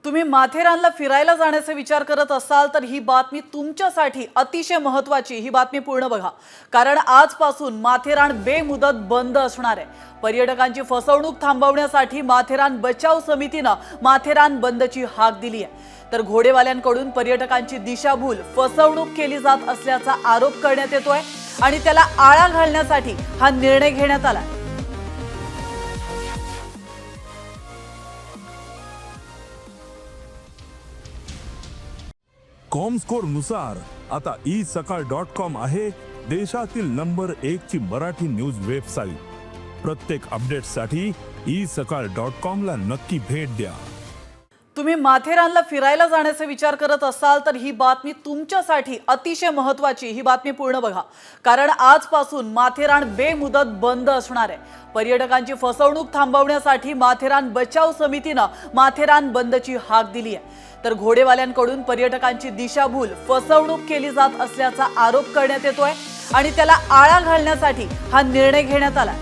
तुम्ही माथेरानला फिरायला जाण्याचा विचार करत असाल तर ही बातमी तुमच्यासाठी अतिशय महत्त्वाची। ही बातमी पूर्ण बघा, कारण आजपासून माथेरान बेमुदत बंद असणार आहे। पर्यटकांची फसवणूक थांबवण्यासाठी माथेरान बचाव समितीने माथेरान बंदची हाक दिली आहे। तर घोडेवाल्यांकडून पर्यटकांची दिशाभूल फसवणूक केली जात असल्याचा आरोप करण्यात येतोय आणि त्याला आळा घालण्यासाठी हा निर्णय घेण्यात आला। कॉमस्कोर नुसार आता isakal.com आहे देशातील नंबर 1 ची मराठी न्यूज वेबसाईट। प्रत्येक अपडेटसाठी isakal.com ला नक्की भेट द्या। तुम्ही माथेरानला फिरायला जाण्याचा विचार करत असाल तर ही बातमी तुमच्यासाठी अतिशय महत्त्वाची। ही बातमी पूर्ण बघा, कारण आजपासून माथेरान बेमुदत बंद असणार आहे। पर्यटकांची फसवणूक थांबवण्यासाठी माथेरान बचाव समितीने माथेरान बंदची हाक दिली आहे। तर घोडेवाल्यांकडून पर्यटकांची दिशाभूल फसवणूक केली जात असल्याचा आरोप करण्यात येतोय आणि त्याला आळा घालण्यासाठी हा निर्णय घेण्यात आला।